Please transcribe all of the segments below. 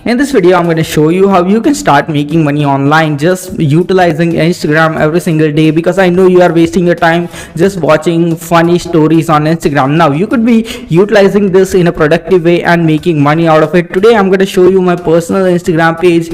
In this video, I'm going to show you how you can start making money online just utilizing Instagram every single day, because I know you are wasting your time just watching funny stories on Instagram. Now, you could be utilizing this in a productive way and making money out of it. Today, I'm going to show you my personal Instagram page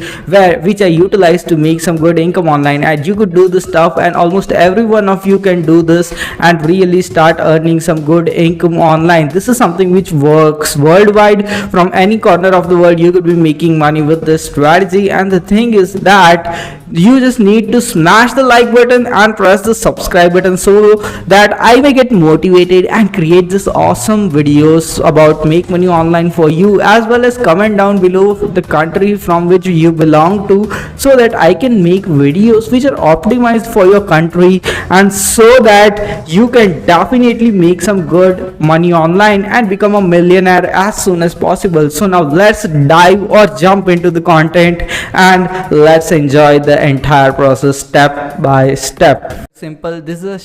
which I utilize to make some good income online, and you could do this stuff, and almost every one of you can do this and really start earning some good income online. This is something which works worldwide. From any corner of the world, you could be making money with this strategy. And the thing is that you just need to smash the like button and press the subscribe button so that I may get motivated and create this awesome videos about make money online for you, as well as comment down below the country from which you belong to, so that I can make videos which are optimized for your country, and so that you can definitely make some good money online and become a millionaire as soon as possible. So now let's dive or jump into the content and let's enjoy the entire process step by step. Simple. This is a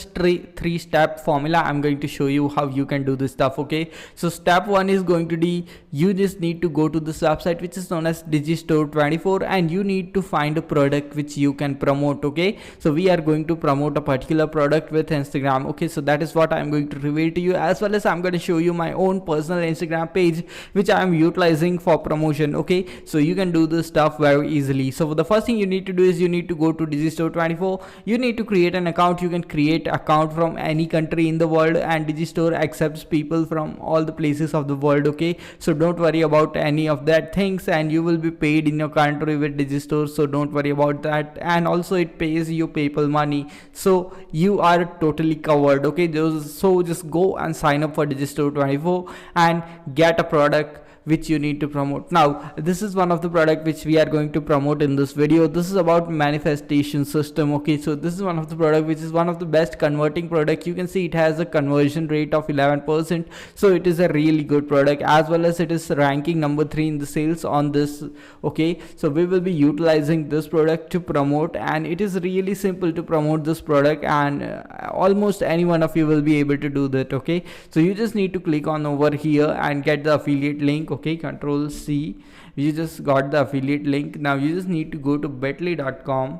three-step formula. I'm going to show you how you can do this stuff. Okay, so step one is going to be, you just need to go to this website which is known as Digistore24, and you need to find a product which you can promote. Okay, so we are going to promote a particular product with Instagram. Okay, so that is what I'm going to reveal to you, as well as I'm going to show you my own personal Instagram page which I am utilizing for promotion. Okay, so you can do this stuff very easily. So the first thing you need to do is you need to go to Digistore24. You need to create an account. You can create account from any country in the world, and Digistore accepts people from all the places of the world. Okay, so don't worry about any of that things, and you will be paid in your country with Digistore, so don't worry about that. And also it pays you PayPal money, so you are totally covered. Okay, so just go and sign up for Digistore24 and get a product which you need to promote. Now, this is one of the product which we are going to promote in this video. This is about manifestation system. Okay, so this is one of the product which is one of the best converting product. You can see it has a conversion rate of 11%, so it is a really good product, as well as it is ranking number 3 in the sales on this. Okay, so we will be utilizing this product to promote, and it is really simple to promote this product, and almost any one of you will be able to do that. Okay, so you just need to click on over here and get the affiliate link. Okay, control C, you just got the affiliate link. Now you just need to go to bit.ly.com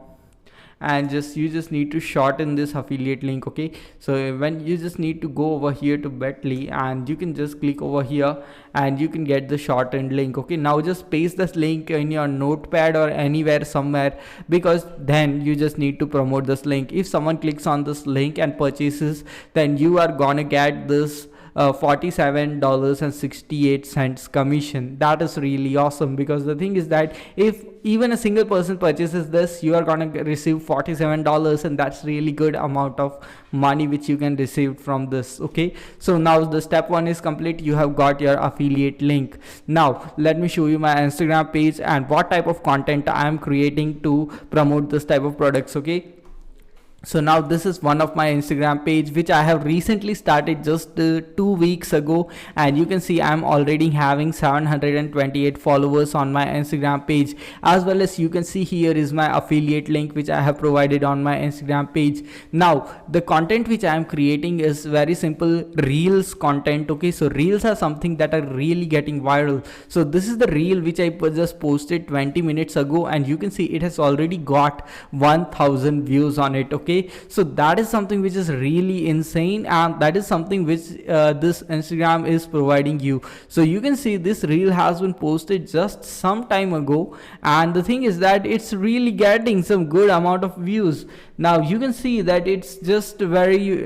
and you just need to shorten this affiliate link. Okay, so when you just need to go over here to bit.ly, and you can just click over here and you can get the shortened link. Okay, now just paste this link in your notepad or anywhere somewhere, because then you just need to promote this link. If someone clicks on this link and purchases, then you are gonna get this $47.68 commission. That is really awesome, because the thing is that if even a single person purchases this, you are gonna receive $47, and that's really good amount of money which you can receive from this. Okay, so now the step one is complete. You have got your affiliate link. Now let me show you my Instagram page and what type of content I am creating to promote this type of products. Okay, so now this is one of my Instagram page which I have recently started just 2 weeks ago, and you can see I'm already having 728 followers on my Instagram page, as well as you can see here is my affiliate link which I have provided on my Instagram page. Now the content which I am creating is very simple reels content. Okay, so reels are something that are really getting viral. So this is the reel which I just posted 20 minutes ago, and you can see it has already got 1000 views on it. Okay, so that is something which is really insane, and that is something which this Instagram is providing you. So you can see this reel has been posted just some time ago, and the thing is that it's really getting some good amount of views. Now you can see that it's just very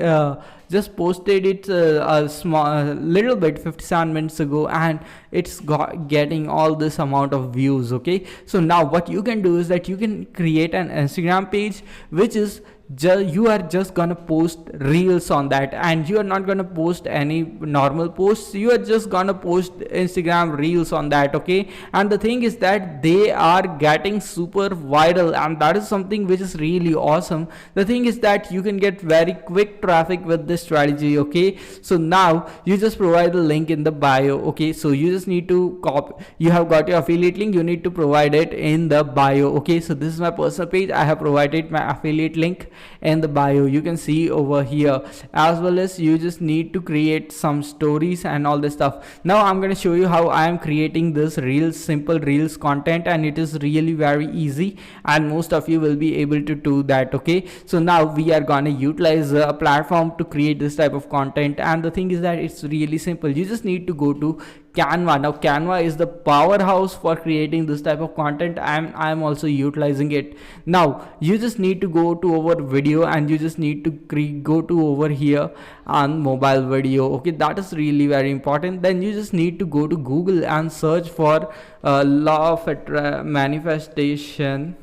just posted it a small little bit 57 minutes ago, and it's getting all this amount of views. Okay, so now what you can do is that you can create an Instagram page which is you are just gonna post reels on that, and you are not gonna post any normal posts. You are just gonna post Instagram reels on that. Okay, and the thing is that they are getting super viral, and that is something which is really awesome. The thing is that you can get very quick traffic with this best strategy. Okay, so now you just provide the link in the bio. Okay, so you just need to copy, you have got your affiliate link, you need to provide it in the bio. Okay, so this is my personal page, I have provided my affiliate link in the bio, you can see over here. As well as you just need to create some stories and all this stuff. Now I'm going to show you how I am creating this reels, simple reels content, and it is really very easy and most of you will be able to do that. Okay, so now we are going to utilize a platform to create this type of content, and the thing is that it's really simple. You just need to go to Canva. Now Canva is the powerhouse for creating this type of content. I'm also utilizing it. Now you just need to go to our video and you just need to go to over here on mobile video. Okay, that is really very important. Then you just need to go to Google and search for law of manifestation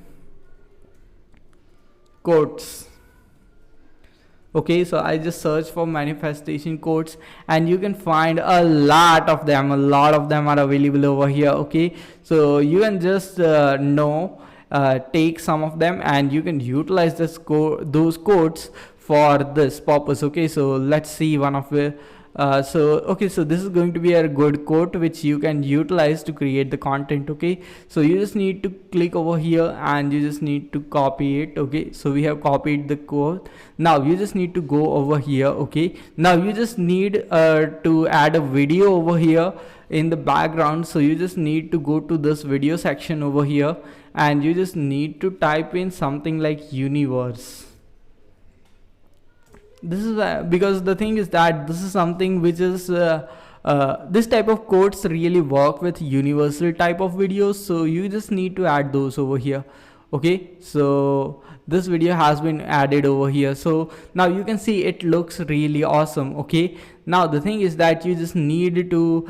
quotes. Okay, so I just search for manifestation quotes and you can find a lot of them are available over here. Okay, so you can just take some of them and you can utilize those quotes for this purpose. Okay, so let's see one of the so this is going to be a good quote which you can utilize to create the content. Okay, so you just need to click over here and you just need to copy it. Okay, so we have copied the quote. Now you just need to go over here. Okay, now you just need to add a video over here in the background. So you just need to go to this video section over here and you just need to type in something like universe. This is because the thing is that this is something which is this type of quotes really work with universal type of videos, so you just need to add those over here. Okay, so this video has been added over here. So now you can see it looks really awesome. Okay, now the thing is that you just need to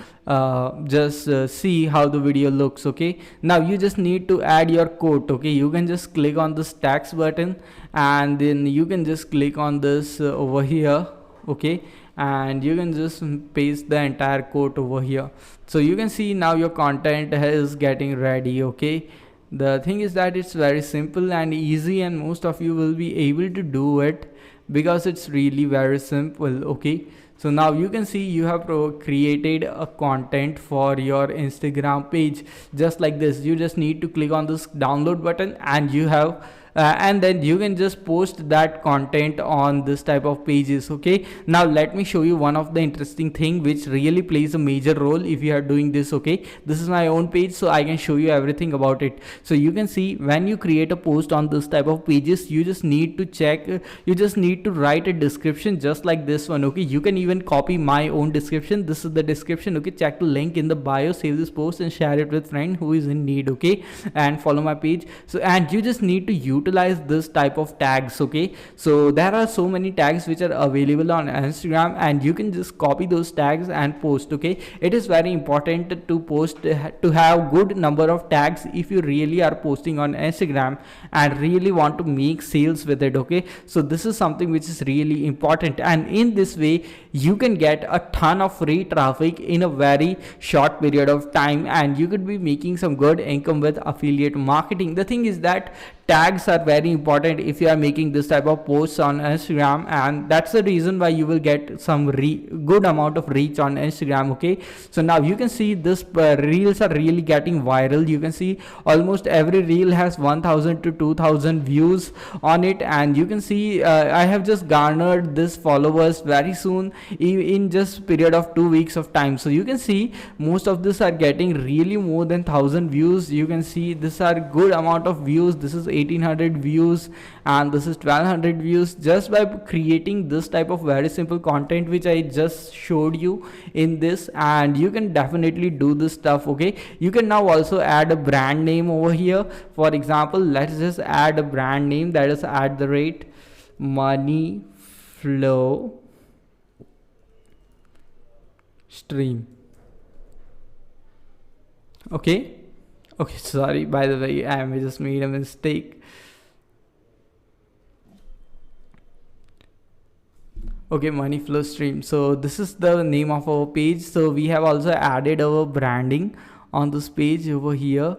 see how the video looks. Okay, now you just need to add your quote. Okay, you can just click on this text button and then you can just click on this over here. Okay, and you can just paste the entire quote over here. So you can see now your content is getting ready. Okay, the thing is that it's very simple and easy and most of you will be able to do it because it's really very simple. Okay, so now you can see you have created a content for your Instagram page just like this. You just need to click on this download button and you have and then you can just post that content on this type of pages. Okay, now let me show you one of the interesting thing which really plays a major role if you are doing this. Okay, this is my own page, so I can show you everything about it. So you can see when you create a post on this type of pages, you just need to check, you just need to write a description just like this one. Okay, you can even copy my own description. This is the description. Okay, check the link in the bio, save this post and share it with friend who is in need. Okay, and follow my page. So and you just need to utilize this type of tags. Okay, so there are so many tags which are available on Instagram and you can just copy those tags and post. Okay, it is very important to post, to have good number of tags if you really are posting on Instagram and really want to make sales with it. Okay, so this is something which is really important, and in this way you can get a ton of free traffic in a very short period of time and you could be making some good income with affiliate marketing. The thing is that tags are very important if you are making this type of posts on Instagram, and that's the reason why you will get some good amount of reach on Instagram. Okay, so now you can see this reels are really getting viral. You can see almost every reel has 1000 to 2000 views on it, and you can see I have just garnered this followers very soon in just period of 2 weeks of time. So you can see most of this are getting really more than 1000 views. You can see this are good amount of views. This is 1800 views and this is 1200 views just by creating this type of very simple content which I just showed you in this. And you can definitely do this stuff. Okay, you can now also add a brand name over here. For example, let's just add a brand name that is @money flow stream. Okay, sorry, by the way, I just made a mistake. Okay, money flow stream. So this is the name of our page. So we have also added our branding on this page over here.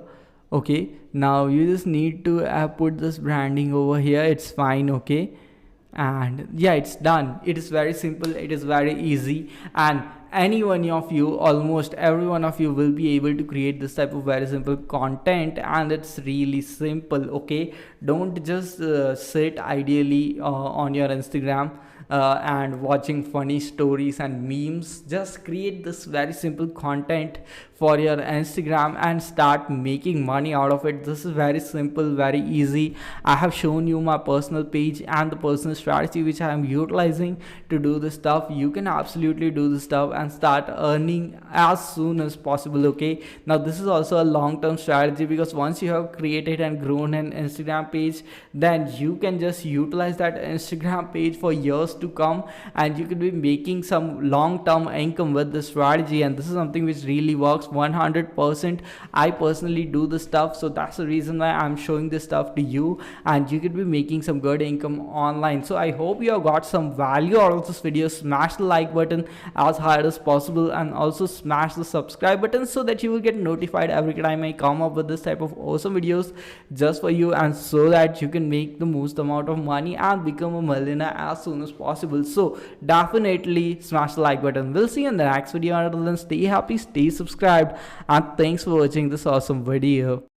Okay, now you just need to put this branding over here. It's fine. Okay, and yeah, it's done. It is very simple, it is very easy, and any one of you, almost every one of you, will be able to create this type of very simple content, and it's really simple. Okay, don't just sit ideally on your Instagram and watching funny stories and memes. Just create this very simple content for your Instagram and start making money out of it. This is very simple, very easy. I have shown you my personal page and the personal strategy which I am utilizing to do this stuff. You can absolutely do this stuff and start earning as soon as possible. Okay, now this is also a long-term strategy, because once you have created and grown an Instagram page, then you can just utilize that Instagram page for years to come, and you could be making some long-term income with this strategy. And this is something which really works 100%. I personally do this stuff, so that's the reason why I'm showing this stuff to you, and you could be making some good income online. So I hope you have got some value out of this video. Smash the like button as hard as possible, and also smash the subscribe button so that you will get notified every time I come up with this type of awesome videos just for you, and so that you can make the most amount of money and become a millionaire as soon as possible. So definitely smash the like button. We'll see you in the next video. Until then, stay happy, stay subscribed, and thanks for watching this awesome video.